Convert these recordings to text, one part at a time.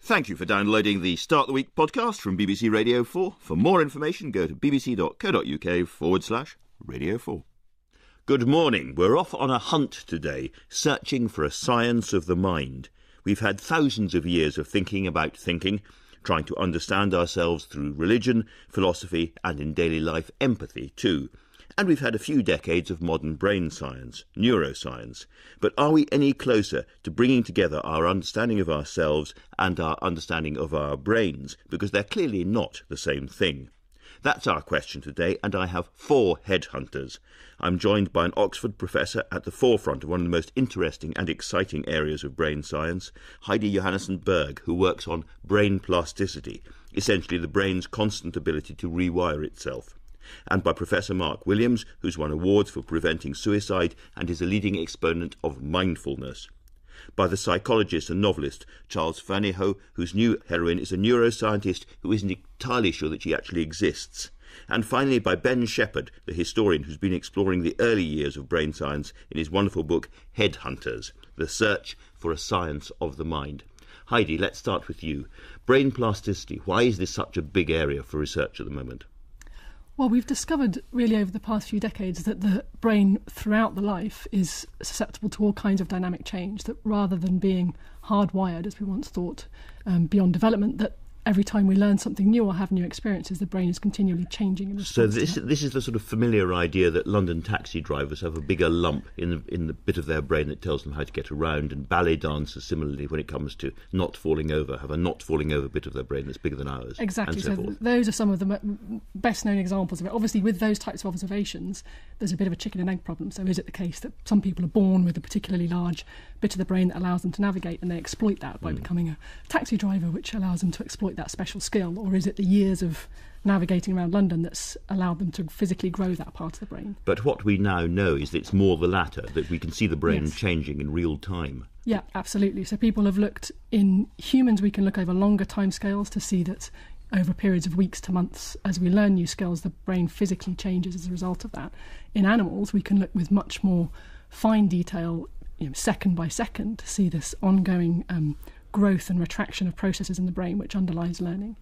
Thank you for downloading the Start the Week podcast from BBC Radio 4. For more information, go to bbc.co.uk/Radio 4. Good morning. We're off on a hunt today, searching for a science of the mind. We've had thousands of years of thinking about thinking, trying to understand ourselves through religion, philosophy, and in daily life, empathy too. And we've had a few decades of modern brain science, neuroscience. But are we any closer to bringing together our understanding of ourselves and our understanding of our brains? Because they're clearly not the same thing. That's our question today, and I have 4 headhunters. I'm joined by an Oxford professor at the forefront of one of the most interesting and exciting areas of brain science, Heidi Johansen, who works on brain plasticity, essentially the brain's constant ability to rewire itself. And by Professor Mark Williams, who's won awards for preventing suicide and is a leading exponent of mindfulness. By the psychologist and novelist Charles Fernyhough, whose new heroine is a neuroscientist who isn't entirely sure that she actually exists. And finally by Ben Shepherd, the historian who's been exploring the early years of brain science in his wonderful book Headhunters, The Search for a Science of the Mind. Heidi, let's start with you. Brain plasticity, why is this such a big area for research at the moment? Well, we've discovered really over the past few decades that the brain throughout the life is susceptible to all kinds of dynamic change, that rather than being hardwired, as we once thought, beyond development, that every time we learn something new or have new experiences, the brain is continually changing in response to that. This is the sort of familiar idea that London taxi drivers have a bigger lump in the bit of their brain that tells them how to get around, and ballet dancers similarly, when it comes to not falling over, have a not falling over bit of their brain that's bigger than ours. Exactly. So those are some of the best known examples of it. Obviously, with those types of observations, there's a bit of a chicken and egg problem. So is it the case that some people are born with a particularly large bit of the brain that allows them to navigate, and they exploit that by becoming a taxi driver, which allows them to exploit that special skill? Or is it the years of navigating around London that's allowed them to physically grow that part of the brain? But what we now know is that it's more the latter, that we can see the brain changing in real time. Yeah, absolutely. So people have looked, in humans we can look over longer timescales to see that over periods of weeks to months, as we learn new skills, the brain physically changes as a result of that. In animals, we can look with much more fine detail, second by second, to see this ongoing growth and retraction of processes in the brain which underlies learning.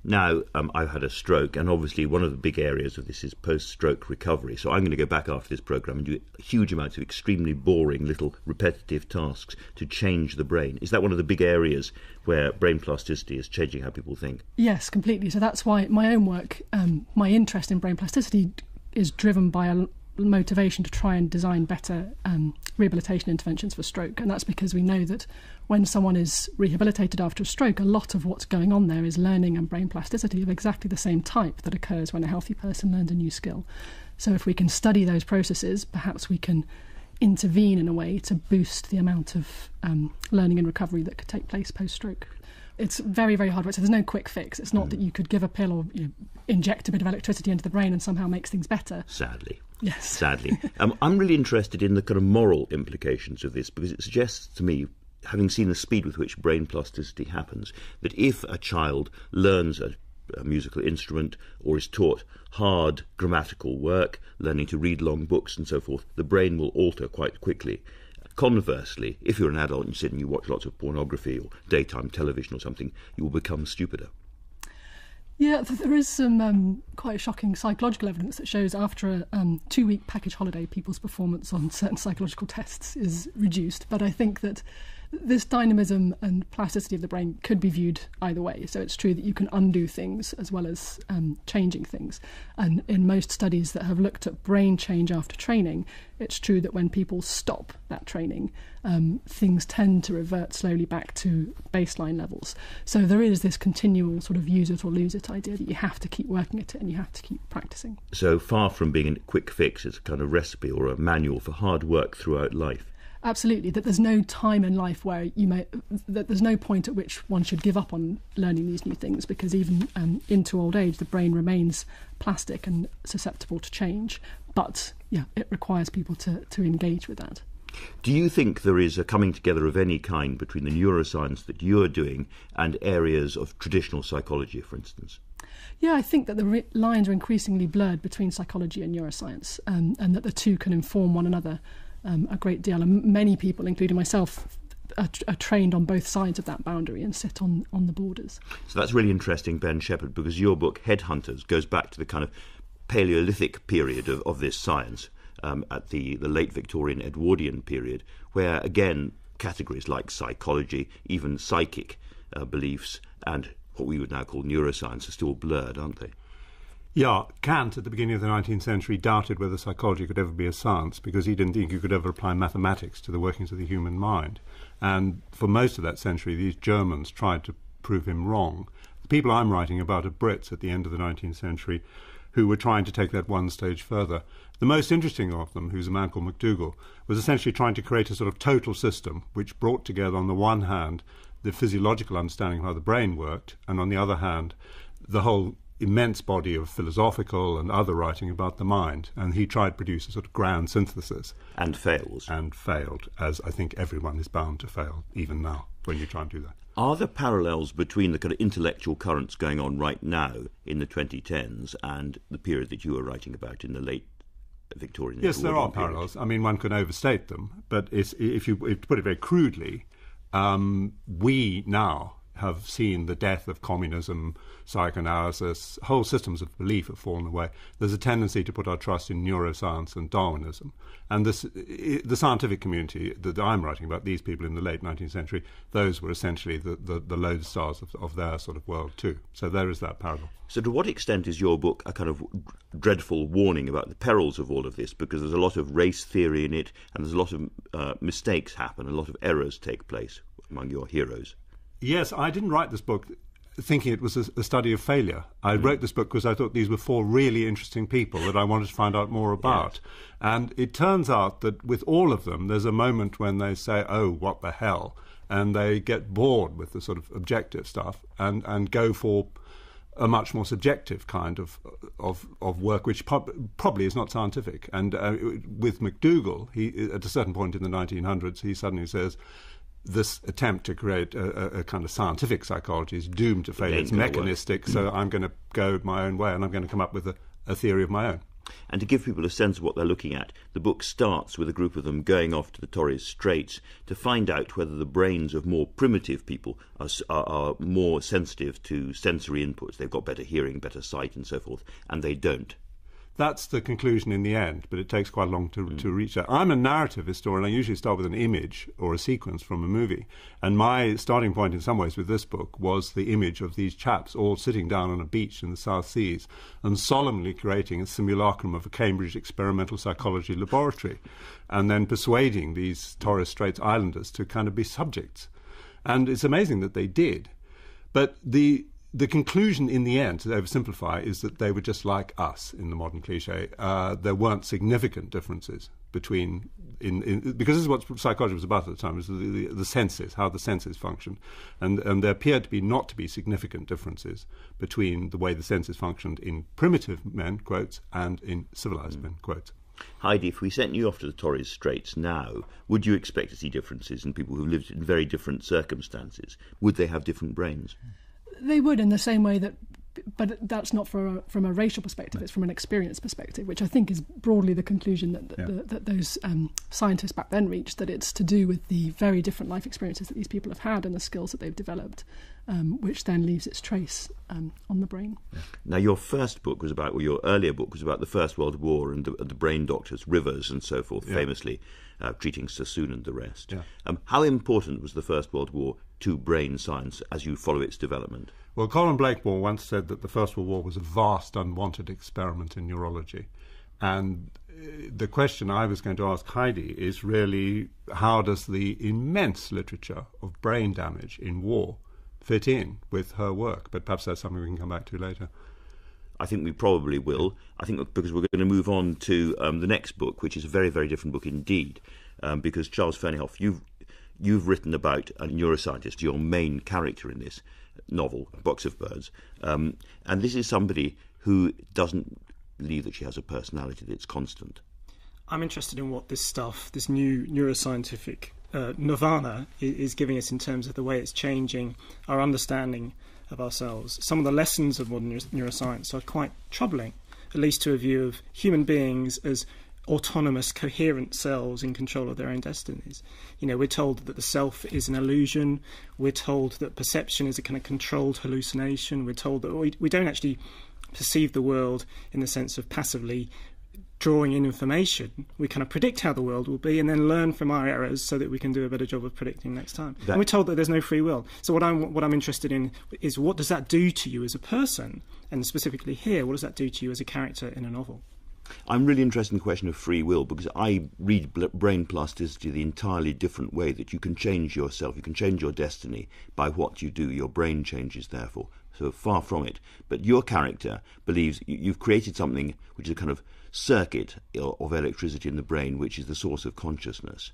Now, I've had a stroke, and obviously one of the big areas of this is post-stroke recovery. So I'm going to go back after this programme and do huge amounts of extremely boring little repetitive tasks to change the brain. Is that one of the big areas where brain plasticity is changing how people think? Yes, completely. So that's why my own work, my interest in brain plasticity is driven by a motivation to try and design better rehabilitation interventions for stroke. And that's because we know that when someone is rehabilitated after a stroke, a lot of what's going on there is learning and brain plasticity of exactly the same type that occurs when a healthy person learns a new skill. So if we can study those processes, perhaps we can intervene in a way to boost the amount of learning and recovery that could take place post-stroke. It's very, very hard work. So there's no quick fix. It's not that you could give a pill or inject a bit of electricity into the brain and somehow makes things better. Sadly. Yes. Sadly. I'm really interested in the kind of moral implications of this, because it suggests to me, having seen the speed with which brain plasticity happens, that if a child learns a musical instrument or is taught hard grammatical work, learning to read long books and so forth, the brain will alter quite quickly. Conversely, if you're an adult and you sit and you watch lots of pornography or daytime television or something, you will become stupider. Yeah, there is some quite shocking psychological evidence that shows after a 2-week package holiday, people's performance on certain psychological tests is reduced. But I think that this dynamism and plasticity of the brain could be viewed either way. So it's true that you can undo things as well as changing things. And in most studies that have looked at brain change after training, it's true that when people stop that training, things tend to revert slowly back to baseline levels. So there is this continual sort of use it or lose it idea that you have to keep working at it and you have to keep practicing. So far from being a quick fix, it's a kind of recipe or a manual for hard work throughout life. Absolutely, that there's no time in life where that there's no point at which one should give up on learning these new things, because even into old age, the brain remains plastic and susceptible to change. But yeah, it requires people to engage with that. Do you think there is a coming together of any kind between the neuroscience that you're doing and areas of traditional psychology, for instance? Yeah, I think that the lines are increasingly blurred between psychology and neuroscience, and that the two can inform one another a great deal. And many people, including myself, are trained on both sides of that boundary and sit on the borders. So that's really interesting, Ben Shepherd, because your book, Headhunters, goes back to the kind of Paleolithic period of this science, at the late Victorian Edwardian period, where, again, categories like psychology, even psychic beliefs, and what we would now call neuroscience are still blurred, aren't they? Yeah, Kant at the beginning of the 19th century doubted whether psychology could ever be a science because he didn't think you could ever apply mathematics to the workings of the human mind. And for most of that century, these Germans tried to prove him wrong. The people I'm writing about are Brits at the end of the 19th century who were trying to take that one stage further. The most interesting of them, who's a man called McDougall, was essentially trying to create a sort of total system which brought together, on the one hand, the physiological understanding of how the brain worked, and on the other hand, the whole immense body of philosophical and other writing about the mind. And he tried to produce a sort of grand synthesis. And fails. And failed, as I think everyone is bound to fail, even now, when you try and do that. Are there parallels between the kind of intellectual currents going on right now in the 2010s and the period that you were writing about in the late Victorian? Yes, there are parallels. I mean, one can overstate them, but if you put it very crudely, we now have seen the death of communism, psychoanalysis, whole systems of belief have fallen away. There's a tendency to put our trust in neuroscience and Darwinism. And the scientific community that I'm writing about, these people in the late 19th century, those were essentially the lodestars of their sort of world too. So there is that parallel. So to what extent is your book a kind of dreadful warning about the perils of all of this? Because there's a lot of race theory in it, and there's a lot of mistakes happen, a lot of errors take place among your heroes. Yes, I didn't write this book thinking it was a study of failure. I wrote this book because I thought these were four really interesting people that I wanted to find out more about. Yes. And it turns out that with all of them, there's a moment when they say, oh, what the hell? And they get bored with the sort of objective stuff and go for a much more subjective kind of work, which probably is not scientific. And with McDougall, he, at a certain point in the 1900s, he suddenly says, this attempt to create a kind of scientific psychology is doomed to fail. It's mechanistic, so I'm going to go my own way and I'm going to come up with a theory of my own. And to give people a sense of what they're looking at, the book starts with a group of them going off to the Torres Straits to find out whether the brains of more primitive people are more sensitive to sensory inputs. They've got better hearing, better sight and so forth, and they don't. That's the conclusion in the end, but it takes quite long to reach that. I'm a narrative historian. I usually start with an image or a sequence from a movie. And my starting point in some ways with this book was the image of these chaps all sitting down on a beach in the South Seas and solemnly creating a simulacrum of a Cambridge experimental psychology laboratory and then persuading these Torres Straits islanders to kind of be subjects. And it's amazing that they did. But the conclusion in the end, to oversimplify, is that they were just like us in the modern cliche. There weren't significant differences between, because this is what psychology was about at the time, was the senses, how the senses function. And there appeared to be not to be significant differences between the way the senses functioned in primitive men, quotes, and in civilized men, quotes. Heidi, if we sent you off to the Torres Straits now, would you expect to see differences in people who lived in very different circumstances? Would they have different brains? They would, in the same way that, but that's not from a racial perspective, it's from an experience perspective, which I think is broadly the conclusion that those scientists back then reached, that it's to do with the very different life experiences that these people have had and the skills that they've developed, which then leaves its trace on the brain. Yeah. Now, your first book was about, or your earlier book was about the First World War and the brain doctors, Rivers and so forth, famously treating Sassoon and the rest. Yeah. How important was the First World War to brain science as you follow its development? Well, Colin Blakemore once said that the First World War was a vast, unwanted experiment in neurology. And the question I was going to ask Heidi is really, how does the immense literature of brain damage in war fit in with her work? But perhaps that's something we can come back to later. I think we probably will. I think because we're going to move on to the next book, which is a very, very different book indeed, because Charles Fernyhough, you've written about a neuroscientist, your main character in this novel, A Box of Birds, and this is somebody who doesn't believe that she has a personality that's constant. I'm interested in what this stuff, this new neuroscientific nirvana is giving us in terms of the way it's changing our understanding of ourselves. Some of the lessons of modern neuroscience are quite troubling, at least to a view of human beings as autonomous, coherent selves in control of their own destinies. We're told that the self is an illusion. We're told that perception is a kind of controlled hallucination. We're told that we don't actually perceive the world in the sense of passively drawing in information. We kind of predict how the world will be and then learn from our errors so that we can do a better job of predicting next time. And we're told that there's no free will. So what I'm interested in is, what does that do to you as a person? And specifically here, what does that do to you as a character in a novel? I'm really interested in the question of free will, because I read brain plasticity the entirely different way, that you can change yourself, you can change your destiny by what you do. Your brain changes, therefore. So far from it. But your character believes you've created something which is a kind of circuit of electricity in the brain, which is the source of consciousness.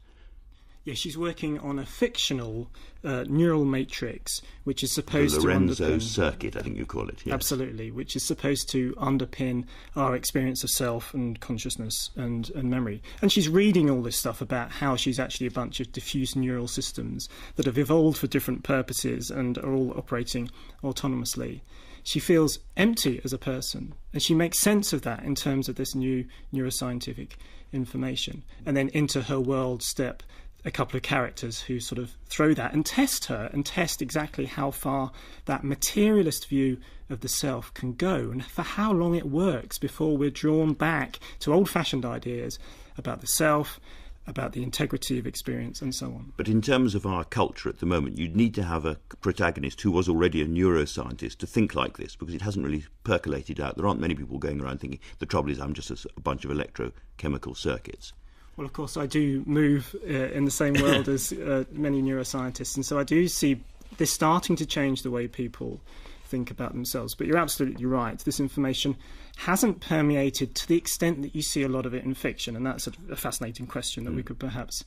Yeah, she's working on a fictional neural matrix, which is supposed the Lorenzo to underpin... circuit, I think you call it. Yes. Absolutely, which is supposed to underpin our experience of self and consciousness and memory. And she's reading all this stuff about how she's actually a bunch of diffuse neural systems that have evolved for different purposes and are all operating autonomously. She feels empty as a person, and she makes sense of that in terms of this new neuroscientific information. And then into her world step a couple of characters who sort of throw that and test her and test exactly how far that materialist view of the self can go and for how long it works before we're drawn back to old-fashioned ideas about the self, about the integrity of experience, and so on. But in terms of our culture at the moment, you'd need to have a protagonist who was already a neuroscientist to think like this, because it hasn't really percolated out. There aren't many people going around thinking, the trouble is I'm just a bunch of electrochemical circuits. Well, of course, I do move in the same world as many neuroscientists, and so I do see this starting to change the way people think about themselves. But you're absolutely right. This information hasn't permeated to the extent that you see a lot of it in fiction, and that's a fascinating question that we could perhaps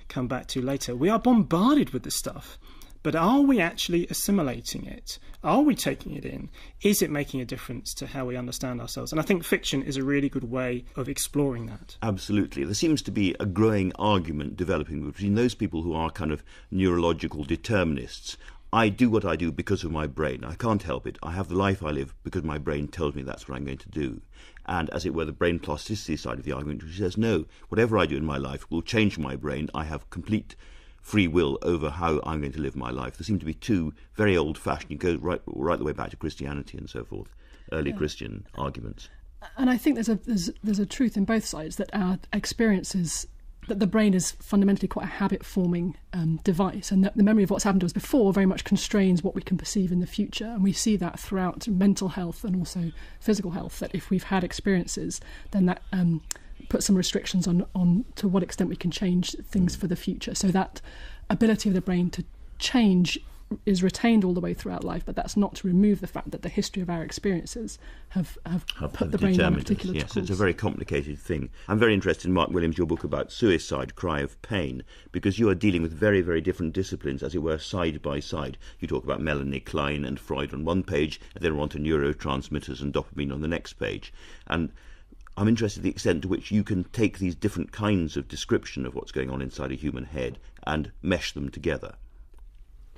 come back to later. We are bombarded with this stuff, but are we actually assimilating it? Are we taking it in? Is it making a difference to how we understand ourselves? And I think fiction is a really good way of exploring that. Absolutely. There seems to be a growing argument developing between those people who are kind of neurological determinists. I do what I do because of my brain. I can't help it. I have the life I live because my brain tells me that's what I'm going to do. And as it were, the brain plasticity side of the argument, which says, no, whatever I do in my life will change my brain. I have complete free will over how I'm going to live my life. There seem to be two very old-fashioned, you go right the way back to Christianity and so forth, early Christian arguments. And I think there's a truth in both sides, that our experiences, that the brain is fundamentally quite a habit-forming device, and that the memory of what's happened to us before very much constrains what we can perceive in the future. And we see that throughout mental health and also physical health, that if we've had experiences, then that put some restrictions on to what extent we can change things for the future. So that ability of the brain to change is retained all the way throughout life, but that's not to remove the fact that the history of our experiences have put the brain on a particular course. Yes, it's a very complicated thing. I'm very interested in Mark Williams, your book about suicide, Cry of Pain, because you are dealing with very, very different disciplines, as it were, side by side. You talk about Melanie Klein and Freud on one page, and then on to neurotransmitters and dopamine on the next page. And I'm interested in the extent to which you can take these different kinds of description of what's going on inside a human head and mesh them together.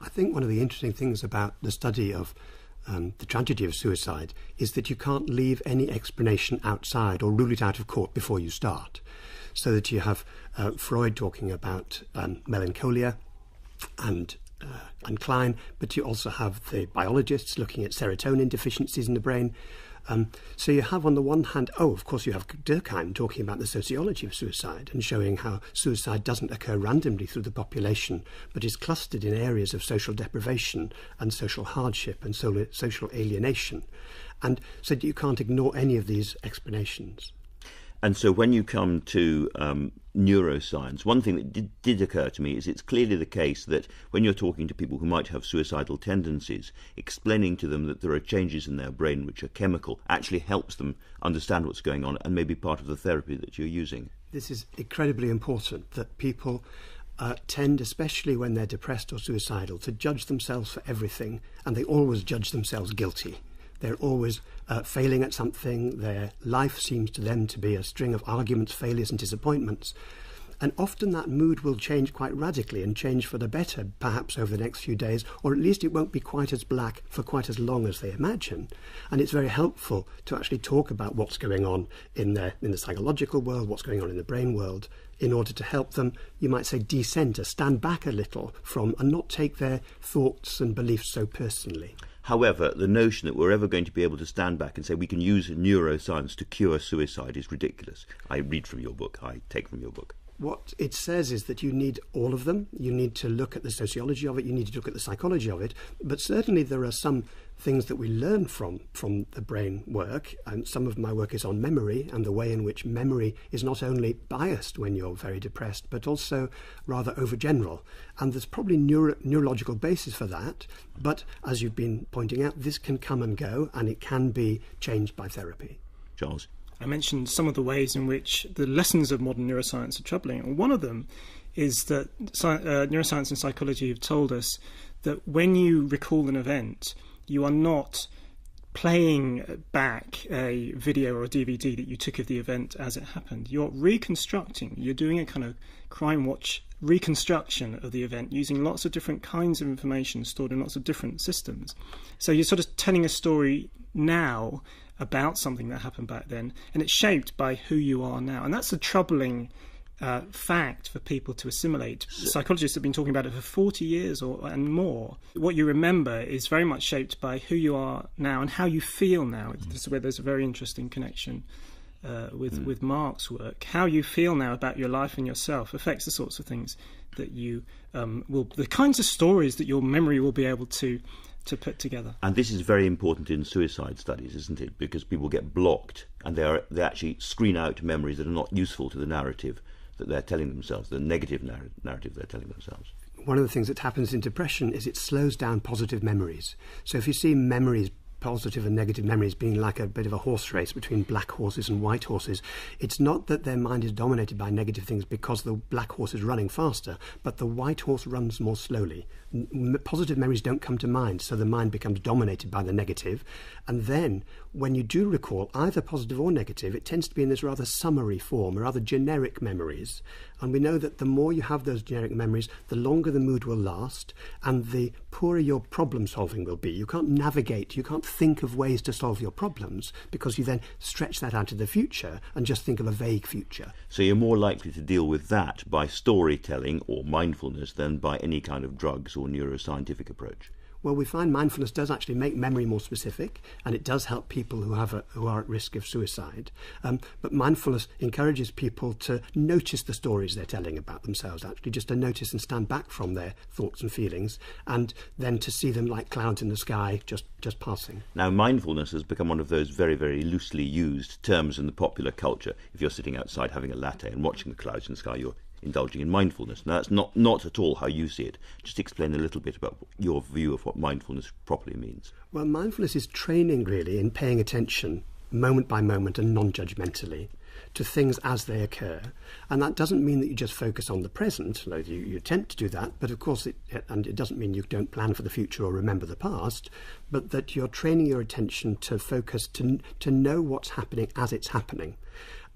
I think one of the interesting things about the study of the tragedy of suicide is that you can't leave any explanation outside or rule it out of court before you start. So that you have Freud talking about melancholia and Klein, but you also have the biologists looking at serotonin deficiencies in the brain. So you have on the one hand, of course you have Durkheim talking about the sociology of suicide and showing how suicide doesn't occur randomly through the population, but is clustered in areas of social deprivation and social hardship and social alienation. And so you can't ignore any of these explanations. And so when you come to neuroscience, one thing that did occur to me is it's clearly the case that when you're talking to people who might have suicidal tendencies, explaining to them that there are changes in their brain which are chemical actually helps them understand what's going on, and may be part of the therapy that you're using. This is incredibly important, that people tend, especially when they're depressed or suicidal, to judge themselves for everything, and they always judge themselves guilty. They're always failing at something. Their life seems to them to be a string of arguments, failures and disappointments. And often that mood will change quite radically and change for the better, perhaps over the next few days, or at least it won't be quite as black for quite as long as they imagine. And it's very helpful to actually talk about what's going on in the psychological world, what's going on in the brain world, in order to help them, you might say, decenter, stand back a little from and not take their thoughts and beliefs so personally. However, the notion that we're ever going to be able to stand back and say we can use neuroscience to cure suicide is ridiculous. I read from your book, I take from your book. What it says is that you need all of them. You need to look at the sociology of it, you need to look at the psychology of it, but certainly there are some things that we learn from the brain work, and some of my work is on memory and the way in which memory is not only biased when you're very depressed, but also rather overgeneral. And there's probably neurological basis for that, but as you've been pointing out, this can come and go, and it can be changed by therapy. Charles? I mentioned some of the ways in which the lessons of modern neuroscience are troubling, and one of them is that neuroscience and psychology have told us that when you recall an event, you are not playing back a video or a DVD that you took of the event as it happened. You're reconstructing, you're doing a kind of crime watch reconstruction of the event using lots of different kinds of information stored in lots of different systems. So you're sort of telling a story now about something that happened back then, and it's shaped by who you are now. And that's a troubling fact for people to assimilate. Psychologists have been talking about it for 40 years and more. What you remember is very much shaped by who you are now and how you feel now. This is where there's a very interesting connection with Mark's work. How you feel now about your life and yourself affects the sorts of things that you the kinds of stories that your memory will be able to put together. And this is very important in suicide studies, isn't it? Because people get blocked and they actually screen out memories that are not useful to the narrative that they're telling themselves, the negative narrative they're telling themselves. One of the things that happens in depression is it slows down positive memories. So if you see memories, positive and negative memories, being like a bit of a horse race between black horses and white horses, it's not that their mind is dominated by negative things because the black horse is running faster, but the white horse runs more slowly. Positive memories don't come to mind, so the mind becomes dominated by the negative. And then when you do recall either positive or negative, it tends to be in this rather summary form, rather generic memories. And we know that the more you have those generic memories, the longer the mood will last and the poorer your problem solving will be. You can't navigate, you can't think of ways to solve your problems because you then stretch that out to the future and just think of a vague future. So you're more likely to deal with that by storytelling or mindfulness than by any kind of drugs or neuroscientific approach. Well, we find mindfulness does actually make memory more specific, and it does help people who are at risk of suicide. But mindfulness encourages people to notice the stories they're telling about themselves, actually just to notice and stand back from their thoughts and feelings, and then to see them like clouds in the sky, just passing. Now, mindfulness has become one of those very, very loosely used terms in the popular culture. If you're sitting outside having a latte and watching the clouds in the sky, you're indulging in mindfulness. Now, that's not at all how you see it. Just explain a little bit about your view of what mindfulness properly means. Well, mindfulness is training, really, in paying attention, moment by moment and non-judgmentally, to things as they occur. And that doesn't mean that you just focus on the present, though you attempt to do that, but of course it doesn't mean you don't plan for the future or remember the past, but that you're training your attention to focus, to know what's happening as it's happening.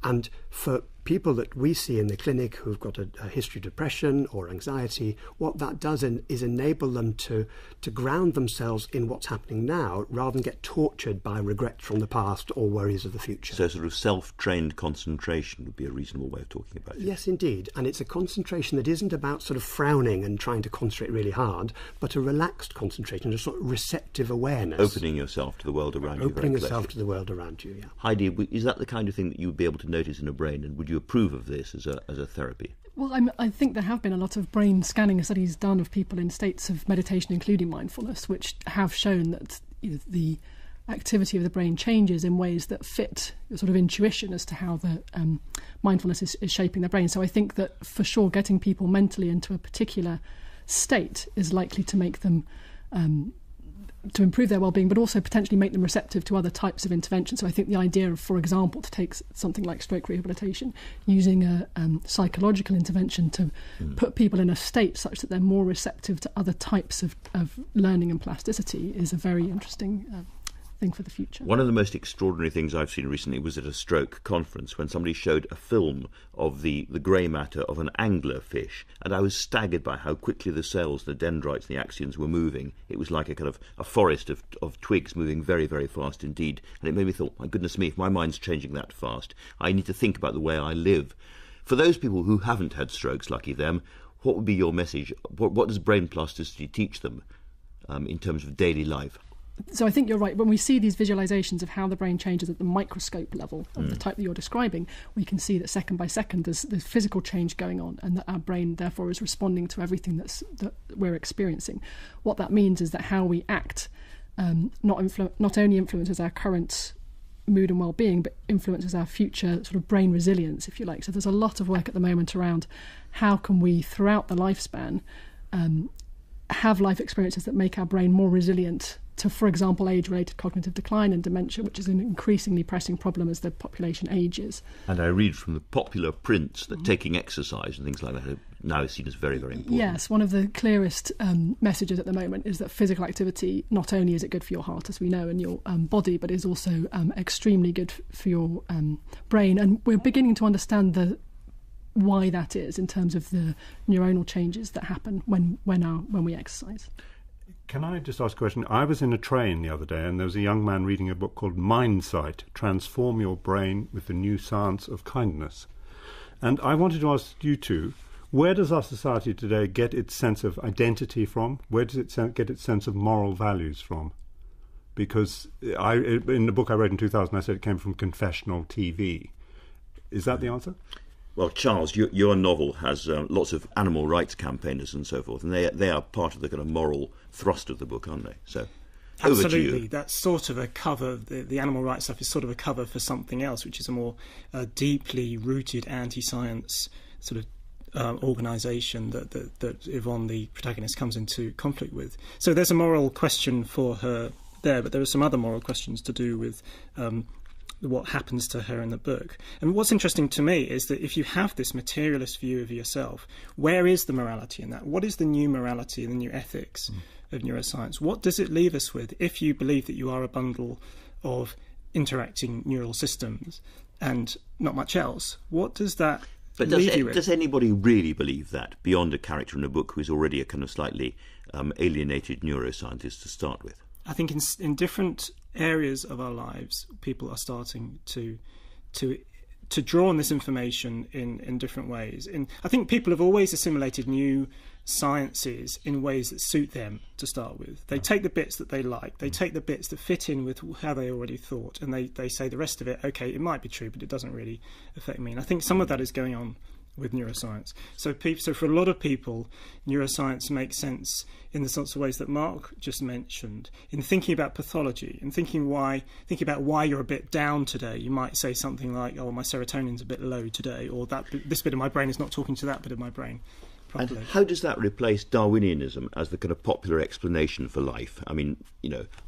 And for people that we see in the clinic who've got a history of depression or anxiety, what that does is enable them to ground themselves in what's happening now rather than get tortured by regrets from the past or worries of the future. So sort of self-trained concentration would be a reasonable way of talking about it. Yes, indeed. And it's a concentration that isn't about sort of frowning and trying to concentrate really hard, but a relaxed concentration, a sort of receptive awareness. Opening yourself to the world around you. Opening yourself to the world around you, yeah. Heidi, is that the kind of thing that you would be able to notice in a brain, and would you approve of this as a therapy? Well, I think there have been a lot of brain scanning studies done of people in states of meditation, including mindfulness, which have shown that the activity of the brain changes in ways that fit your sort of intuition as to how the mindfulness is shaping the brain. So I think that for sure getting people mentally into a particular state is likely to make them to improve their well-being, but also potentially make them receptive to other types of intervention. So I think the idea of, for example, to take something like stroke rehabilitation, using a psychological intervention to put people in a state such that they're more receptive to other types of learning and plasticity is a very interesting thing for the future. One of the most extraordinary things I've seen recently was at a stroke conference when somebody showed a film of the grey matter of an angler fish, and I was staggered by how quickly the cells, the dendrites, the axons were moving. It was like a kind of a forest of twigs moving very, very fast indeed, and it made me think, my goodness me, if my mind's changing that fast, I need to think about the way I live. For those people who haven't had strokes, lucky them, what would be your message? What does brain plasticity teach them in terms of daily life? So I think you're right. When we see these visualizations of how the brain changes at the microscope level of the type that you're describing, we can see that second by second there's physical change going on, and that our brain therefore is responding to everything that we're experiencing. What that means is that how we act not only influences our current mood and well-being, but influences our future sort of brain resilience, if you like. So there's a lot of work at the moment around how can we, throughout the lifespan, have life experiences that make our brain more resilient to, for example, age-related cognitive decline and dementia, which is an increasingly pressing problem as the population ages. And I read from the popular prints that taking exercise and things like that are now seen as very, very important. Yes, one of the clearest messages at the moment is that physical activity, not only is it good for your heart, as we know, and your body, but is also extremely good for your brain. And we're beginning to understand why that is in terms of the neuronal changes that happen when we exercise. Can I just ask a question? I was in a train the other day and there was a young man reading a book called Mindsight, Transform Your Brain with the New Science of Kindness. And I wanted to ask you two, where does our society today get its sense of identity from? Where does it get its sense of moral values from? Because in the book I wrote in 2000, I said it came from confessional TV. Is that the answer? Well, Charles, your novel has lots of animal rights campaigners and so forth, and they are part of the kind of moral thrust of the book, aren't they? So, over to you. Absolutely. That's sort of a cover. The animal rights stuff is sort of a cover for something else, which is a more deeply rooted anti-science sort of organisation that Yvonne, the protagonist, comes into conflict with. So there's a moral question for her there, but there are some other moral questions to do with what happens to her in the book. And what's interesting to me is that if you have this materialist view of yourself, where is the morality in that? What is the new morality, the new ethics of neuroscience? What does it leave us with if you believe that you are a bundle of interacting neural systems and not much else? What does that leave you with? Does anybody really believe that, beyond a character in a book who is already a kind of slightly alienated neuroscientist to start with? I think in different areas of our lives, people are starting to draw on this information in different ways. I think people have always assimilated new sciences in ways that suit them to start with. They take the bits that they like, they take the bits that fit in with how they already thought, and they say the rest of it, okay, it might be true, but it doesn't really affect me. And I think some of that is going on with neuroscience. So for a lot of people, neuroscience makes sense in the sorts of ways that Mark just mentioned. In thinking about pathology and thinking about why you're a bit down today, you might say something like, "Oh, my serotonin's a bit low today," or this bit of my brain is not talking to that bit of my brain properly. And how does that replace Darwinianism as the kind of popular explanation for life? I mean,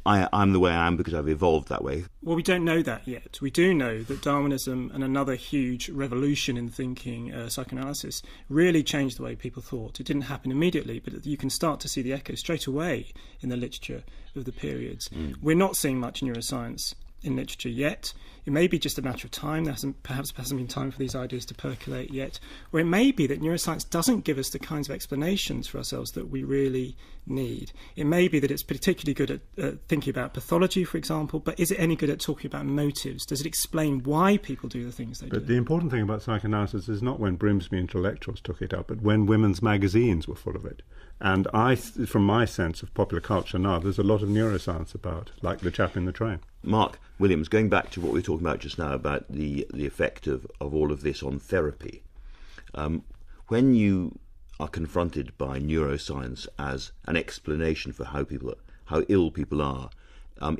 I'm the way I am because I've evolved that way. Well, we don't know that yet. We do know that Darwinism and another huge revolution in thinking, psychoanalysis, really changed the way people thought. It didn't happen immediately, but you can start to see the echo straight away in the literature of the periods. We're not seeing much neuroscience in literature yet. It may be just a matter of time. There perhaps hasn't been time for these ideas to percolate yet. Or it may be that neuroscience doesn't give us the kinds of explanations for ourselves that we really need. It may be that it's particularly good at thinking about pathology, for example, but is it any good at talking about motives? Does it explain why people do the things they do? But the important thing about psychoanalysis is not when Grimsby intellectuals took it up, but when women's magazines were full of it. And from my sense of popular culture now, there's a lot of neuroscience about, like the chap in the train. Mark Williams, going back to what we were talking about just now about the effect of all of this on therapy, when you are confronted by neuroscience as an explanation for how ill people are,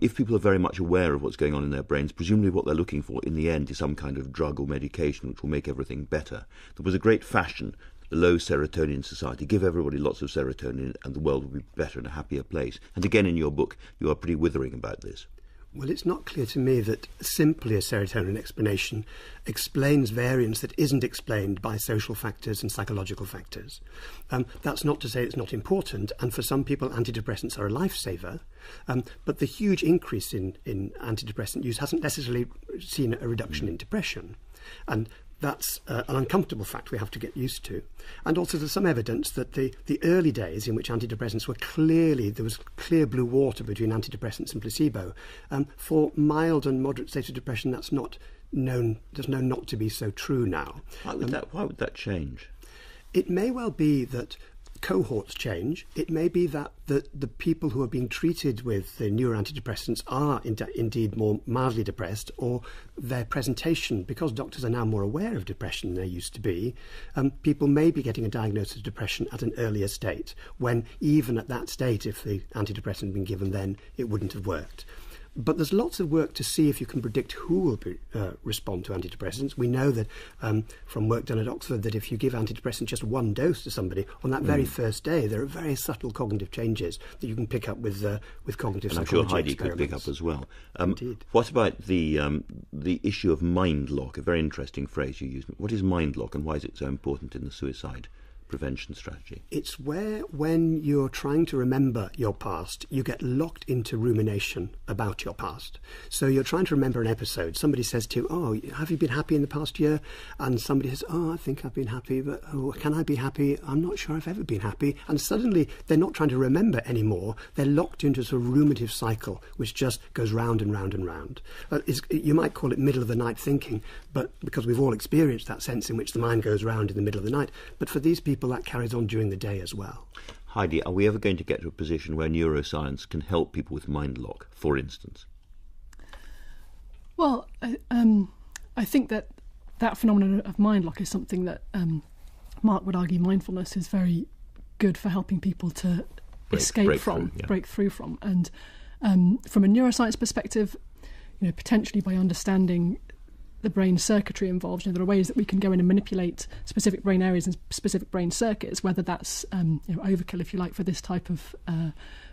if people are very much aware of what's going on in their brains, presumably what they're looking for in the end is some kind of drug or medication which will make everything better. There was a great fashion, the low serotonin society, give everybody lots of serotonin and the world will be better and a happier place. And again in your book, you are pretty withering about this. Well, it's not clear to me that simply a serotonin explanation explains variance that isn't explained by social factors and psychological factors. That's not to say it's not important, and for some people antidepressants are a lifesaver, but the huge increase in antidepressant use hasn't necessarily seen a reduction in depression. And that's an uncomfortable fact we have to get used to. And also there's some evidence that the early days in which antidepressants were there was clear blue water between antidepressants and placebo. For mild and moderate states of depression, that's not known not to be so true now. Why would that change? It may well be that cohorts change. It may be that the people who are being treated with the neuroantidepressants are indeed more mildly depressed, or their presentation, because doctors are now more aware of depression than they used to be, people may be getting a diagnosis of depression at an earlier state, when even at that state, if the antidepressant had been given then, it wouldn't have worked. But there's lots of work to see if you can predict who will respond to antidepressants. We know that from work done at Oxford that if you give antidepressant just one dose to somebody, on that very first day, there are very subtle cognitive changes that you can pick up with cognitive psychology. And I'm sure Heidi could pick up as well. Indeed. What about the issue of mind lock? A very interesting phrase you used. What is mind lock, and why is it so important in the suicide prevention strategy? It's where, when you're trying to remember your past, you get locked into rumination about your past. So you're trying to remember an episode. Somebody says to you, "Oh, have you been happy in the past year?" And somebody says, "Oh, I think I've been happy, but can I be happy? I'm not sure I've ever been happy." And suddenly they're not trying to remember anymore. They're locked into a sort of ruminative cycle, which just goes round and round and round. You might call it middle of the night thinking, but because we've all experienced that sense in which the mind goes round in the middle of the night. But for these people, that carries on during the day as well. Heidi, are we ever going to get to a position where neuroscience can help people with mind lock, for instance? Well, I think that phenomenon of mind lock is something that Mark would argue mindfulness is very good for helping people to break through from. And from a neuroscience perspective, potentially by understanding the brain circuitry involved, there are ways that we can go in and manipulate specific brain areas and specific brain circuits. Whether that's overkill, if you like, for this type of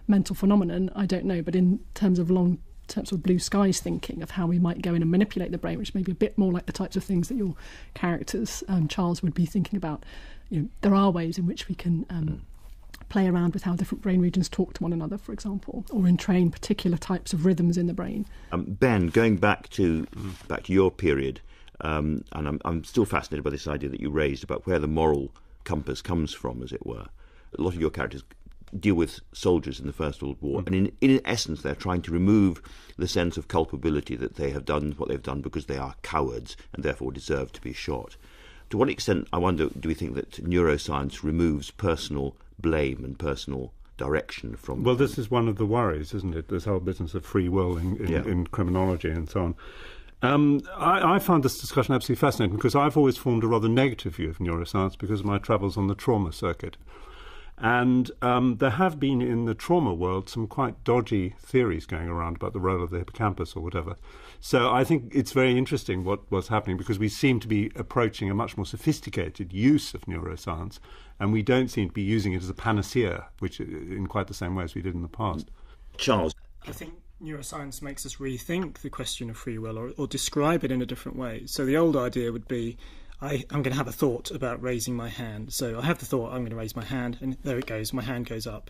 mental phenomenon, I don't know. But in terms of long-term sort of blue skies thinking of how we might go in and manipulate the brain, which may be a bit more like the types of things that your characters, Charles, would be thinking about, there are ways in which we can play around with how different brain regions talk to one another, for example, or entrain particular types of rhythms in the brain. Ben, going back to your period, and I'm still fascinated by this idea that you raised about where the moral compass comes from, as it were. A lot of your characters deal with soldiers in the First World War, and in essence they're trying to remove the sense of culpability that they have done what they've done because they are cowards and therefore deserve to be shot. To what extent, I wonder, do we think that neuroscience removes personal blame and personal direction from... Well, this is one of the worries, isn't it? This whole business of free will in criminology and so on. I found this discussion absolutely fascinating because I've always formed a rather negative view of neuroscience because of my travels on the trauma circuit. And there have been in the trauma world some quite dodgy theories going around about the role of the hippocampus or whatever. So I think it's very interesting what's happening because we seem to be approaching a much more sophisticated use of neuroscience, and we don't seem to be using it as a panacea, which in quite the same way as we did in the past. Charles? I think neuroscience makes us rethink the question of free will or describe it in a different way. So the old idea would be, I'm going to have a thought about raising my hand. So I have the thought, I'm going to raise my hand, and there it goes, my hand goes up.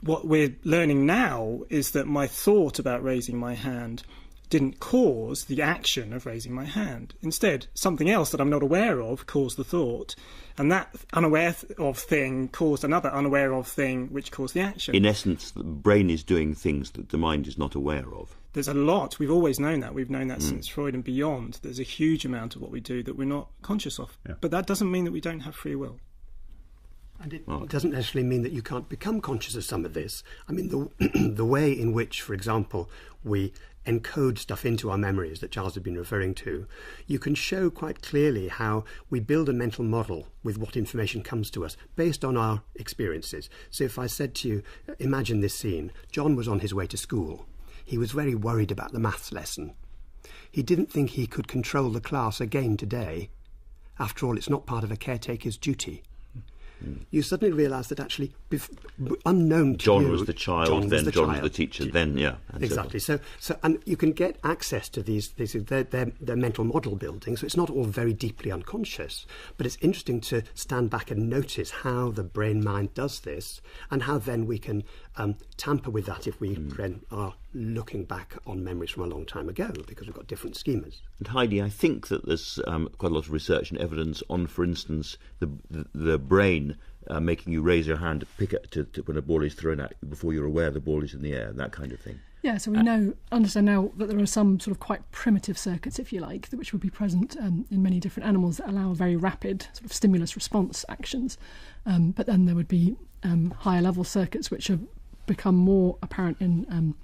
What we're learning now is that my thought about raising my hand didn't cause the action of raising my hand. Instead, something else that I'm not aware of caused the thought, and that unaware of thing caused another unaware of thing which caused the action. In essence, the brain is doing things that the mind is not aware of. There's a lot. We've always known that. We've known that since Freud and beyond. There's a huge amount of what we do that we're not conscious of. Yeah. But that doesn't mean that we don't have free will. And it doesn't necessarily mean that you can't become conscious of some of this. I mean, the way in which, for example, we encode stuff into our memories that Charles had been referring to, you can show quite clearly how we build a mental model with what information comes to us based on our experiences. So if I said to you, imagine this scene, John was on his way to school. He was very worried about the maths lesson. He didn't think he could control the class again today. After all, it's not part of a caretaker's duty. You suddenly realise that actually unknown to John you. was the child, John then was the John was child. the teacher, then, yeah. And Exactly. so So and you can get access to these they're mental model building, so it's not all very deeply unconscious, but it's interesting to stand back and notice how the brain-mind does this, and how then we can tamper with that if we then are looking back on memories from a long time ago, because we've got different schemas. And Heidi, I think that there's quite a lot of research and evidence on, for instance, the brain making you raise your hand to pick it to when a ball is thrown at you before you're aware the ball is in the air, that kind of thing. Yeah, so we understand now that there are some sort of quite primitive circuits, if you like, which would be present in many different animals that allow very rapid sort of stimulus response actions. But then there would be higher level circuits which have become more apparent in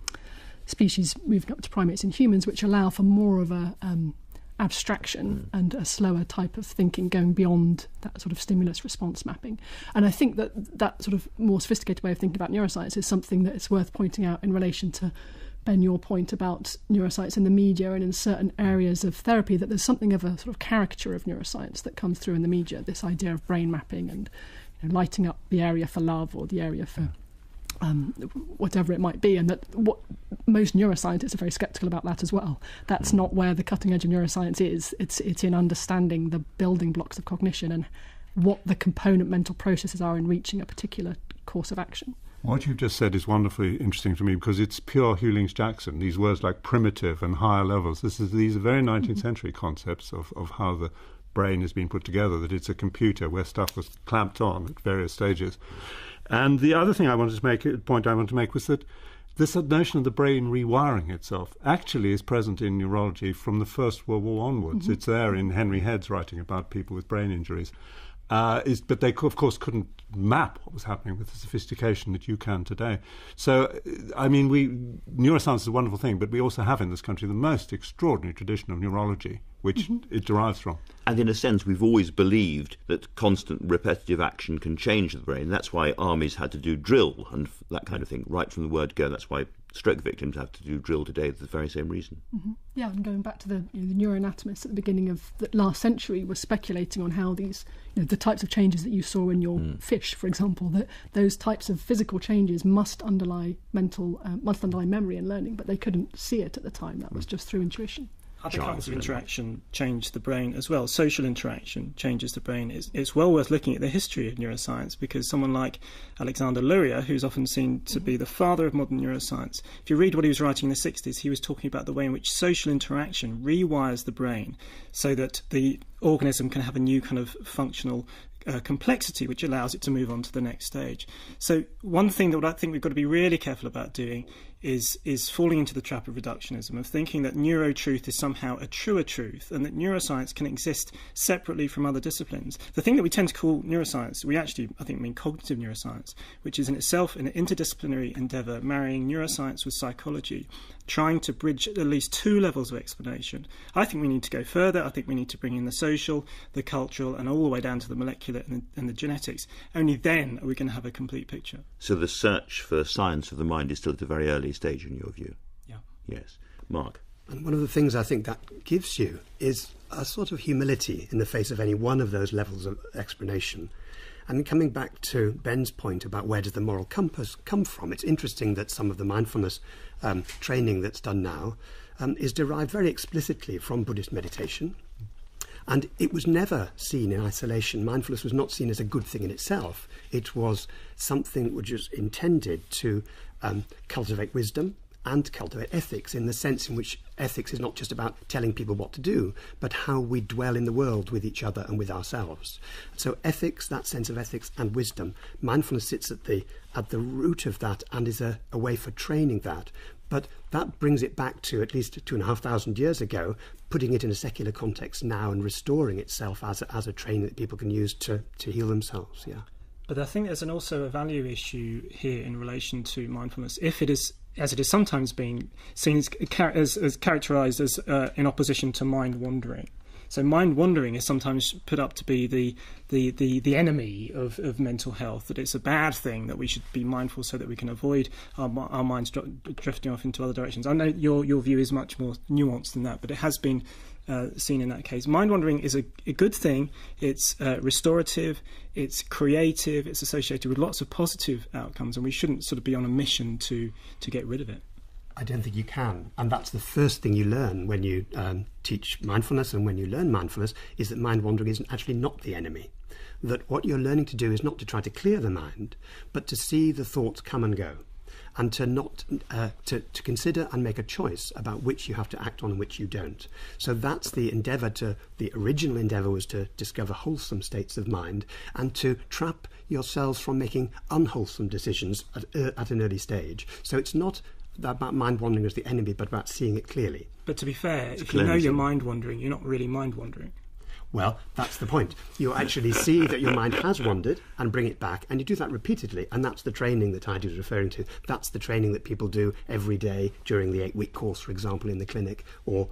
species moving up to primates and humans, which allow for more of a abstraction and a slower type of thinking, going beyond that sort of stimulus response mapping. And I think that sort of more sophisticated way of thinking about neuroscience is something that it's worth pointing out in relation to, Ben, your point about neuroscience in the media and in certain areas of therapy, that there's something of a sort of caricature of neuroscience that comes through in the media, this idea of brain mapping and lighting up the area for love or the area for whatever it might be, and that what most neuroscientists are very sceptical about that as well. That's not where the cutting edge of neuroscience is. It's in understanding the building blocks of cognition and what the component mental processes are in reaching a particular course of action. What you've just said is wonderfully interesting to me, because it's pure Hewlings-Jackson, these words like primitive and higher levels. These are very 19th century concepts of how the brain has been put together, that it's a computer where stuff was clamped on at various stages. And the other thing I wanted to make was that this notion of the brain rewiring itself actually is present in neurology from the First World War onwards. It's there in Henry Head's writing about people with brain injuries. But they, of course, couldn't map what was happening with the sophistication that you can today. So, I mean, neuroscience is a wonderful thing, but we also have in this country the most extraordinary tradition of neurology, which it derives from. And in a sense, we've always believed that constant repetitive action can change the brain. That's why armies had to do drill and that kind of thing, right from the word go. That's why stroke victims have to do drill today for the very same reason. Yeah, and going back to the neuroanatomists at the beginning of the last century were speculating on how these, the types of changes that you saw in your fish, for example, that those types of physical changes must underlie memory and learning, but they couldn't see it at the time. That was just through intuition. Other kinds of interaction change the brain as well. Social interaction changes the brain. It's well worth looking at the history of neuroscience, because someone like Alexander Luria, who's often seen to be the father of modern neuroscience, if you read what he was writing in the 60s, he was talking about the way in which social interaction rewires the brain so that the organism can have a new kind of functional complexity which allows it to move on to the next stage. So one thing that I think we've got to be really careful about doing is falling into the trap of reductionism, of thinking that neurotruth is somehow a truer truth and that neuroscience can exist separately from other disciplines. The thing that we tend to call neuroscience, we actually, I think, mean cognitive neuroscience, which is in itself an interdisciplinary endeavour, marrying neuroscience with psychology, trying to bridge at least two levels of explanation. I think we need to go further. I think we need to bring in the social, the cultural, and all the way down to the molecular and the genetics. Only then are we going to have a complete picture. So the search for science of the mind is still at a very early stage in your view? Yeah. Yes. Mark? And one of the things I think that gives you is a sort of humility in the face of any one of those levels of explanation. And coming back to Ben's point about where does the moral compass come from, it's interesting that some of the mindfulness training that's done now is derived very explicitly from Buddhist meditation. And it was never seen in isolation. Mindfulness was not seen as a good thing in itself. It was something which was intended to cultivate wisdom and cultivate ethics, in the sense in which ethics is not just about telling people what to do, but how we dwell in the world with each other and with ourselves. So ethics, that sense of ethics and wisdom, mindfulness sits at the root of that and is a way for training that. But that brings it back to at least 2,500 years ago, putting it in a secular context now and restoring itself as a training that people can use to heal themselves. Yeah. But I think there's also a value issue here in relation to mindfulness. If it is, as it is sometimes being seen as characterised as in opposition to mind wandering. So mind wandering is sometimes put up to be the enemy of mental health, that it's a bad thing, that we should be mindful so that we can avoid our minds drifting off into other directions. I know your view is much more nuanced than that, but it has been seen in that case. Mind wandering is a good thing. It's restorative, it's creative, it's associated with lots of positive outcomes, and we shouldn't sort of be on a mission to get rid of it. I don't think you can. And that's the first thing you learn when you teach mindfulness and when you learn mindfulness, is that mind wandering is actually not the enemy. That what you're learning to do is not to try to clear the mind, but to see the thoughts come and go, and to not to consider and make a choice about which you have to act on and which you don't. So that's the endeavour. The original endeavour was to discover wholesome states of mind and to trap yourselves from making unwholesome decisions at an early stage. So it's not about mind wandering as the enemy, but about seeing it clearly. But to be fair, if you know you're mind wandering, you're not really mind wandering. Well, that's the point. You actually see that your mind has wandered and bring it back, and you do that repeatedly, and that's the training that Heidi was referring to. That's the training that people do every day during the 8-week course, for example, in the clinic, or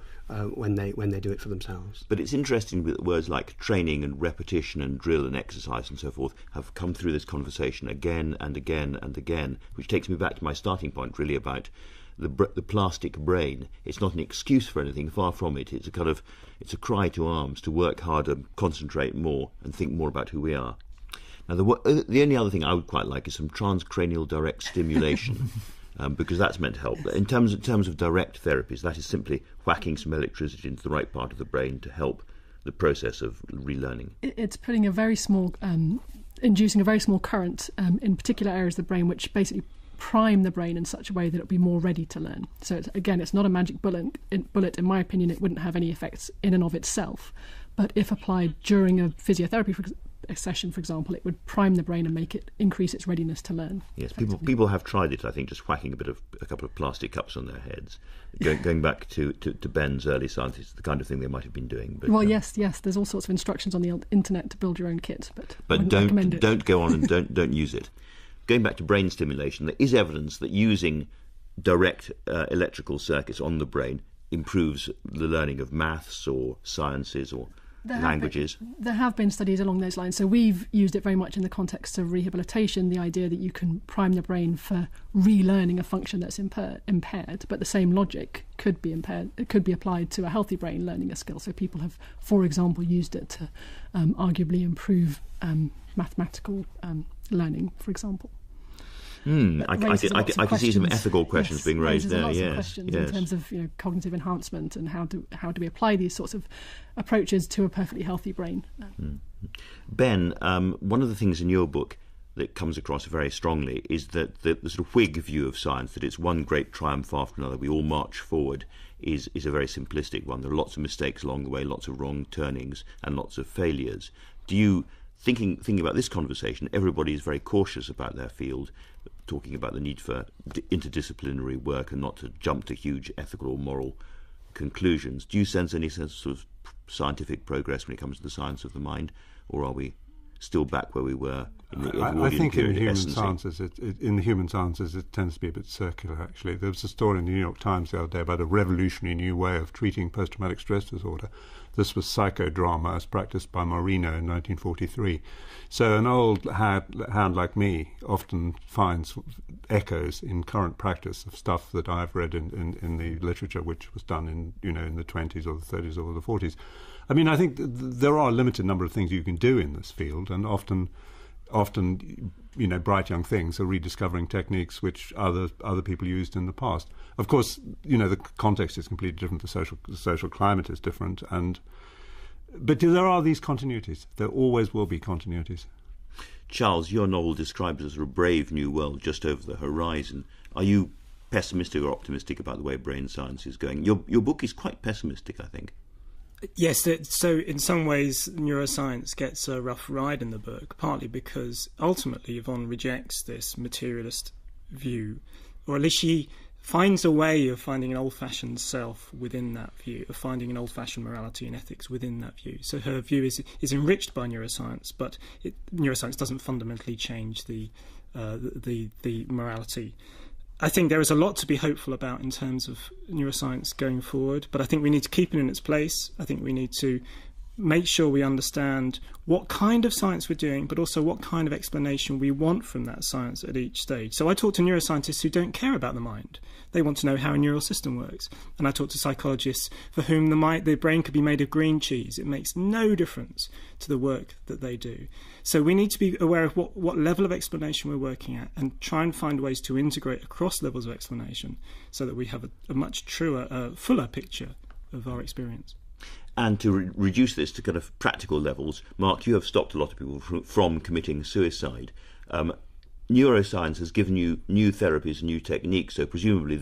when they do it for themselves. But it's interesting that words like training and repetition and drill and exercise and so forth have come through this conversation again and again and again, which takes me back to my starting point, really, about the plastic brain. It's not an excuse for anything, far from it. It's a cry to arms to work harder, concentrate more, and think more about who we are. Now, the only other thing I would quite like is some transcranial direct stimulation, because that's meant to help. In terms of direct therapies, that is simply whacking some electricity into the right part of the brain to help the process of relearning. It's putting a very small, inducing a very small current in particular areas of the brain, which basically prime the brain in such a way that it'll be more ready to learn. So it's not a magic bullet. In my opinion, it wouldn't have any effects in and of itself. But if applied during a physiotherapy session, for example, it would prime the brain and make it increase its readiness to learn. Yes, people have tried it, I think, just whacking a couple of plastic cups on their heads. Going back to Ben's early science, it's the kind of thing they might have been doing. But, yes, there's all sorts of instructions on the internet to build your own kit, but don't go on and don't use it. Going back to brain stimulation, there is evidence that using direct electrical circuits on the brain improves the learning of maths or sciences or languages. There have been studies along those lines. So we've used it very much in the context of rehabilitation, the idea that you can prime the brain for relearning a function that's impaired, but the same logic could be applied to a healthy brain learning a skill. So people have, for example, used it to arguably improve mathematical learning, for example. I can see some ethical questions being raised there. Lots of questions in terms of cognitive enhancement and how do we apply these sorts of approaches to a perfectly healthy brain. Ben, one of the things in your book that comes across very strongly is that the sort of Whig view of science, that it's one great triumph after another, we all march forward, is a very simplistic one. There are lots of mistakes along the way, lots of wrong turnings and lots of failures. Do you, thinking about this conversation, everybody is very cautious about their field, talking about the need for interdisciplinary work and not to jump to huge ethical or moral conclusions. Do you sense any sense of sort of scientific progress when it comes to the science of the mind, or are we still back where we were in the I think in the human sciences it tends to be a bit circular, actually. There was a story in the New York Times the other day about a revolutionary new way of treating post-traumatic stress disorder. This was psychodrama as practiced by Marino in 1943. So an old hand like me often finds echoes in current practice of stuff that I've read in the literature, which was done in the 20s or the 30s or the 40s. I mean, I think there are a limited number of things you can do in this field, and often bright young things are rediscovering techniques which other people used in the past. Of course, the context is completely different. The social climate is different, but there are these continuities. There always will be continuities. Charles, your novel describes as a brave new world just over the horizon. Are you pessimistic or optimistic about the way brain science is going? Your book is quite pessimistic, I think. Yes, so in some ways neuroscience gets a rough ride in the book, partly because ultimately Yvonne rejects this materialist view, or at least she finds a way of finding an old-fashioned self within that view, of finding an old-fashioned morality and ethics within that view. So her view is enriched by neuroscience, but neuroscience doesn't fundamentally change the morality. I think there is a lot to be hopeful about in terms of neuroscience going forward, but I think we need to keep it in its place. I think we need to make sure we understand what kind of science we're doing, but also what kind of explanation we want from that science at each stage. So I talk to neuroscientists who don't care about the mind. They want to know how a neural system works. And I talk to psychologists for whom the brain could be made of green cheese. It makes no difference to the work that they do. So we need to be aware of what level of explanation we're working at and try and find ways to integrate across levels of explanation so that we have a much truer, fuller picture of our experience. And to reduce this to kind of practical levels, Mark, you have stopped a lot of people from committing suicide. Neuroscience has given you new therapies and new techniques, so presumably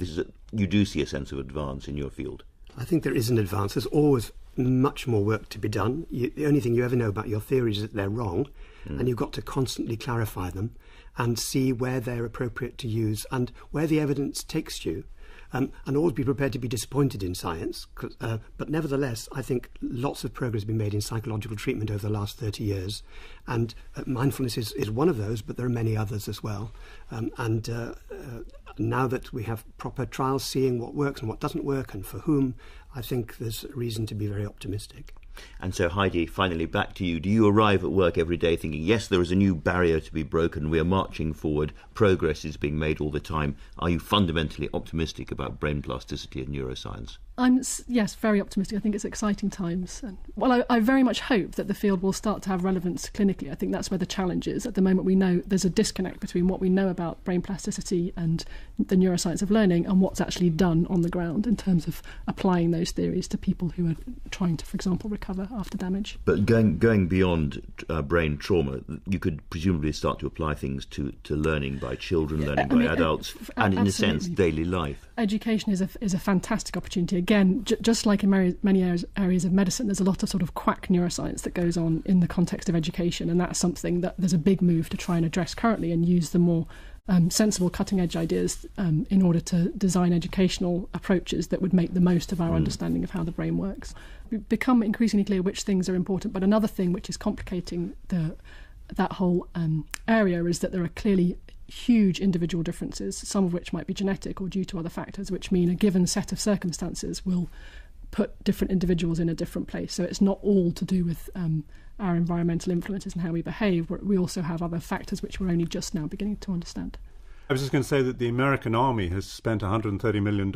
you do see a sense of advance in your field. I think there is an advance. There's always much more work to be done. The only thing you ever know about your theories is that they're wrong, and you've got to constantly clarify them and see where they're appropriate to use and where the evidence takes you. And always be prepared to be disappointed in science. But nevertheless, I think lots of progress has been made in psychological treatment over the last 30 years. And mindfulness is one of those, but there are many others as well. Now that we have proper trials seeing what works and what doesn't work and for whom, I think there's reason to be very optimistic. And so, Heidi, finally back to you. Do you arrive at work every day thinking, yes, there is a new barrier to be broken, we are marching forward, progress is being made all the time? Are you fundamentally optimistic about brain plasticity and neuroscience? I'm, yes, very optimistic. I think it's exciting times. Well, I very much hope that the field will start to have relevance clinically. I think that's where the challenge is. At the moment, we know there's a disconnect between what we know about brain plasticity and the neuroscience of learning and what's actually done on the ground in terms of applying those theories to people who are trying to, for example, recover after damage. But going beyond brain trauma, you could presumably start to apply things to learning by children, learning by adults, and in a sense, daily life. Education is a fantastic opportunity. Again, just like in many areas of medicine, there's a lot of sort of quack neuroscience that goes on in the context of education, and that's something that there's a big move to try and address currently and use the more sensible cutting-edge ideas in order to design educational approaches that would make the most of our understanding of how the brain works. We've become increasingly clear which things are important, but another thing which is complicating that whole area is that there are clearly huge individual differences, some of which might be genetic or due to other factors, which mean a given set of circumstances will put different individuals in a different place. So it's not all to do with our environmental influences and how we behave. We also have other factors which we're only just now beginning to understand. I was just going to say that the American Army has spent $130 million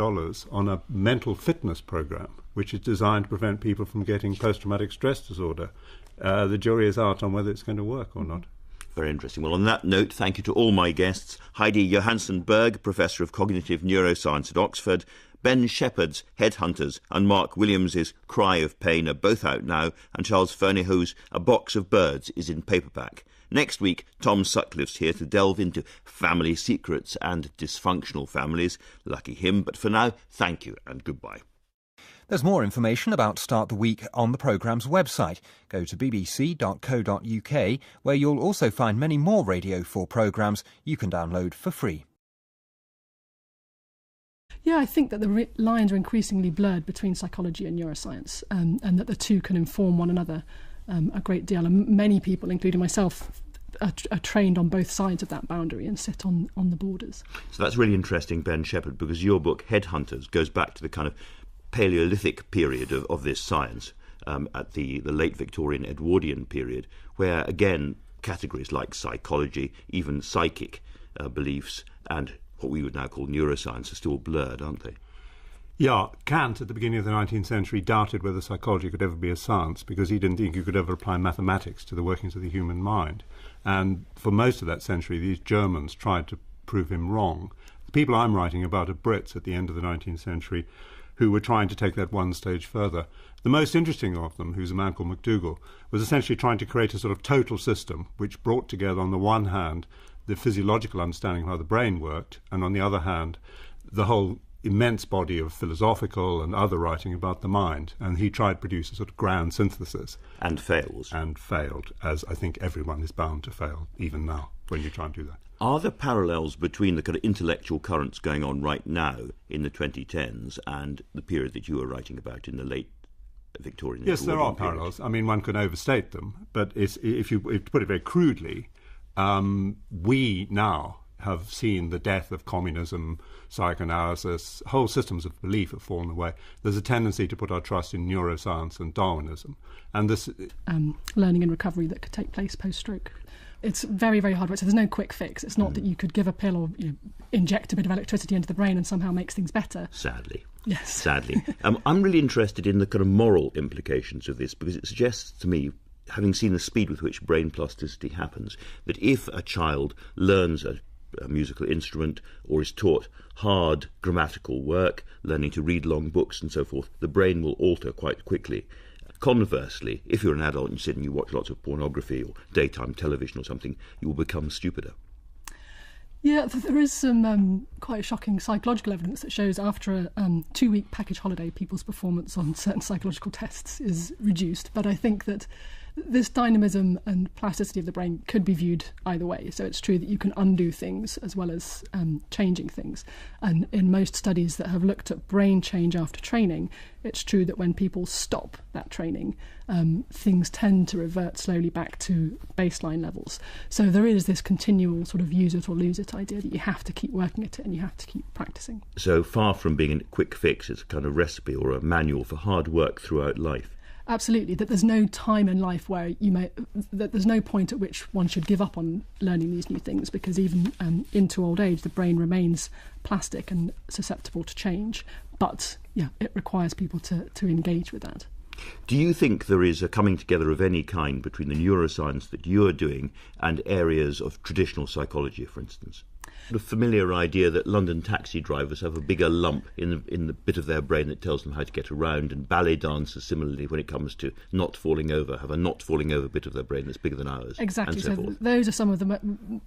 on a mental fitness program, which is designed to prevent people from getting post-traumatic stress disorder. The jury is out on whether it's going to work or not. Very interesting. Well, on that note, thank you to all my guests. Heidi Johansen, Professor of Cognitive Neuroscience at Oxford, Ben Shepherd's Headhunters and Mark Williams's Cry of Pain are both out now, and Charles Fernyhou's A Box of Birds is in paperback. Next week, Tom Sutcliffe's here to delve into family secrets and dysfunctional families. Lucky him, but for now, thank you and goodbye. There's more information about Start the Week on the programme's website. Go to bbc.co.uk, where you'll also find many more Radio 4 programmes you can download for free. Yeah, I think that the lines are increasingly blurred between psychology and neuroscience, and that the two can inform one another a great deal. And many people, including myself, are trained on both sides of that boundary and sit on the borders. So that's really interesting, Ben Shepherd, because your book, Headhunters, goes back to the kind of Paleolithic period of this science, at the late Victorian Edwardian period, where, again, categories like psychology, even psychic beliefs, and what we would now call neuroscience are still blurred, aren't they? Yeah, Kant at the beginning of the 19th century doubted whether psychology could ever be a science because he didn't think you could ever apply mathematics to the workings of the human mind. And for most of that century, these Germans tried to prove him wrong. The people I'm writing about are Brits at the end of the 19th century who were trying to take that one stage further. The most interesting of them, who's a man called McDougall, was essentially trying to create a sort of total system which brought together, on the one hand, the physiological understanding of how the brain worked, and on the other hand, the whole immense body of philosophical and other writing about the mind. And he tried to produce a sort of grand synthesis. And fails. And failed, as I think everyone is bound to fail, even now, when you try and do that. Are there parallels between the kind of intellectual currents going on right now in the 2010s and the period that you were writing about in the late Victorian? Yes, there are parallels. I mean, one can overstate them, but if you put it very crudely, we now have seen the death of communism, psychoanalysis, whole systems of belief have fallen away. There's a tendency to put our trust in neuroscience and Darwinism. And this learning and recovery that could take place post-stroke. It's very, very hard work. So there's no quick fix. It's not that you could give a pill or inject a bit of electricity into the brain and somehow makes things better. Sadly. Yes. Sadly. I'm really interested in the kind of moral implications of this, because it suggests to me, having seen the speed with which brain plasticity happens, that if a child learns a musical instrument or is taught hard grammatical work, learning to read long books and so forth, the brain will alter quite quickly. Conversely, if you're an adult and you sit and you watch lots of pornography or daytime television or something, you will become stupider. Yeah, there is some quite shocking psychological evidence that shows after a 2-week package holiday, people's performance on certain psychological tests is reduced. But I think that this dynamism and plasticity of the brain could be viewed either way. So it's true that you can undo things as well as changing things. And in most studies that have looked at brain change after training, it's true that when people stop that training, things tend to revert slowly back to baseline levels. So there is this continual sort of use it or lose it idea that you have to keep working at it and you have to keep practicing. So far from being a quick fix, it's a kind of recipe or a manual for hard work throughout life. Absolutely, that there's no time in life where that there's no point at which one should give up on learning these new things, because even into old age, the brain remains plastic and susceptible to change. But yeah, it requires people to engage with that. Do you think there is a coming together of any kind between the neuroscience that you're doing and areas of traditional psychology, for instance? The familiar idea that London taxi drivers have a bigger lump in the bit of their brain that tells them how to get around, and ballet dancers similarly, when it comes to not falling over, have a not falling over bit of their brain that's bigger than ours. Exactly. And so forth. Those are some of the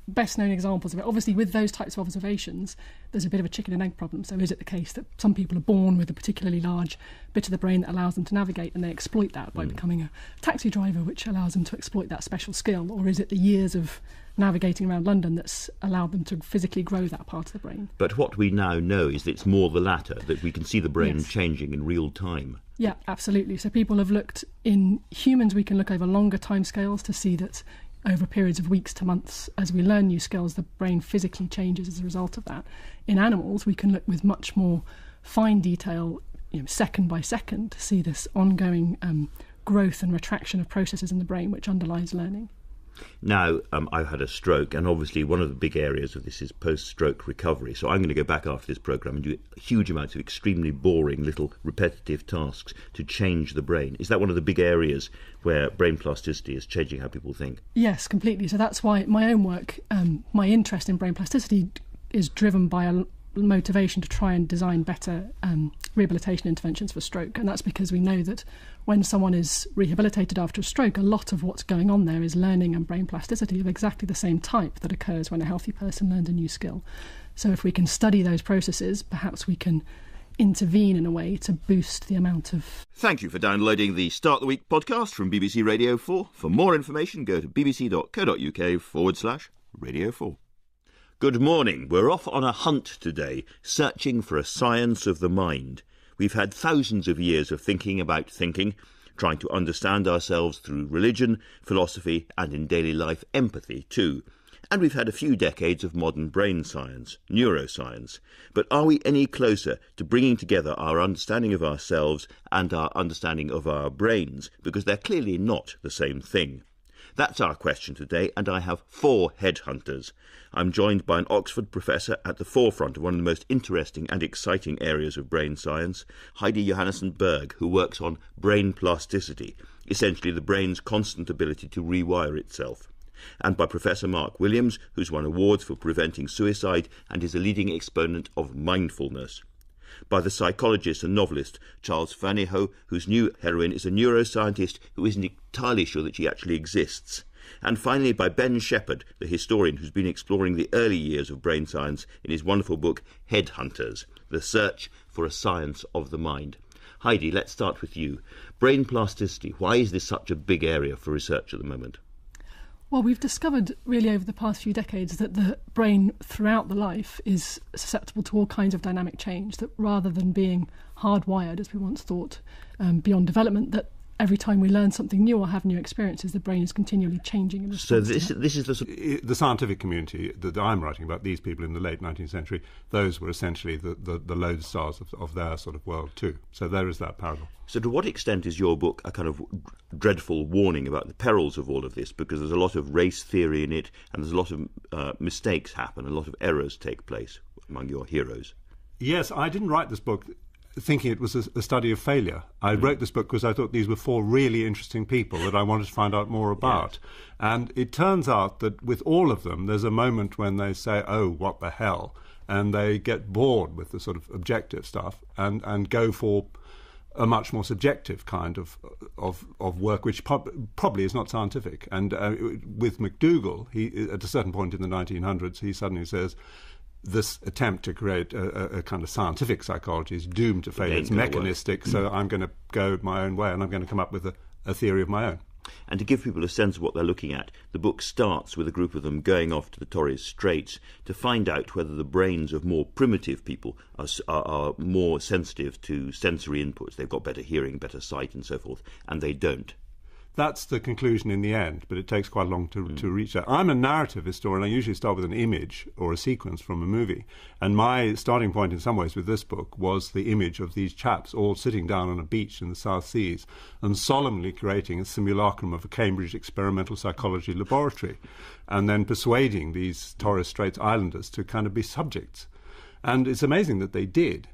best known examples of it. Obviously, with those types of observations, there's a bit of a chicken and egg problem. So is it the case that some people are born with a particularly large bit of the brain that allows them to navigate and they exploit that by becoming a taxi driver, which allows them to exploit that special skill? Or is it the years of navigating around London that's allowed them to physically grow that part of the brain? But what we now know is that it's more the latter, that we can see the brain changing in real time. Yeah, absolutely. So people have looked, in humans we can look over longer timescales to see that over periods of weeks to months, as we learn new skills, the brain physically changes as a result of that. In animals, we can look with much more fine detail, second by second, to see this ongoing growth and retraction of processes in the brain which underlies learning. Now, I've had a stroke, and obviously one of the big areas of this is post-stroke recovery. So I'm going to go back after this programme and do huge amounts of extremely boring little repetitive tasks to change the brain. Is that one of the big areas where brain plasticity is changing how people think? Yes, completely. So that's why my own work, my interest in brain plasticity is driven by a motivation to try and design better rehabilitation interventions for stroke. And that's because we know that when someone is rehabilitated after a stroke, a lot of what's going on there is learning and brain plasticity of exactly the same type that occurs when a healthy person learns a new skill. So if we can study those processes, perhaps we can intervene in a way to boost the amount of... Thank you for downloading the Start the Week podcast from BBC Radio 4. For more information, go to bbc.co.uk/Radio 4. Good morning. We're off on a hunt today, searching for a science of the mind. We've had thousands of years of thinking about thinking, trying to understand ourselves through religion, philosophy, and in daily life, empathy too. And we've had a few decades of modern brain science, neuroscience. But are we any closer to bringing together our understanding of ourselves and our understanding of our brains? Because they're clearly not the same thing. That's our question today, and I have 4 headhunters. I'm joined by an Oxford professor at the forefront of one of the most interesting and exciting areas of brain science, Heidi Johansen, who works on brain plasticity, essentially the brain's constant ability to rewire itself. And by Professor Mark Williams, who's won awards for preventing suicide and is a leading exponent of mindfulness. By the psychologist and novelist Charles Fernyhough, whose new heroine is a neuroscientist who isn't entirely sure that she actually exists. And finally by Ben Shepherd, the historian who's been exploring the early years of brain science in his wonderful book Headhunters, The Search for a Science of the Mind. Heidi, let's start with you. Brain plasticity, why is this such a big area for research at the moment? Well, we've discovered really over the past few decades that the brain throughout the life is susceptible to all kinds of dynamic change, that rather than being hardwired, as we once thought, beyond development, that every time we learn something new or have new experiences, the brain is continually changing in response. So this is the scientific community that I'm writing about. These people in the late 19th century, those were essentially the lodestars of their sort of world too. So there is that parallel. So to what extent is your book a kind of dreadful warning about the perils of all of this? Because there's a lot of race theory in it, and there's a lot of mistakes happen, a lot of errors take place among your heroes. Yes, I didn't write this book thinking it was a study of failure. I wrote this book because I thought these were four really interesting people that I wanted to find out more about. Yes. And it turns out that with all of them, there's a moment when they say, oh, what the hell? And they get bored with the sort of objective stuff and go for a much more subjective kind of work, which probably is not scientific. And with McDougall, he at a certain point in the 1900s, he suddenly says, this attempt to create a kind of scientific psychology is doomed to fail. It's mechanistic, so I'm going to go my own way and I'm going to come up with a theory of my own. And to give people a sense of what they're looking at, the book starts with a group of them going off to the Torres Straits to find out whether the brains of more primitive people are more sensitive to sensory inputs. They've got better hearing, better sight and so forth, and they don't. That's the conclusion in the end, but it takes quite long to reach that. I'm a narrative historian. I usually start with an image or a sequence from a movie. And my starting point in some ways with this book was the image of these chaps all sitting down on a beach in the South Seas and solemnly creating a simulacrum of a Cambridge experimental psychology laboratory and then persuading these Torres Straits islanders to kind of be subjects. And it's amazing that they did.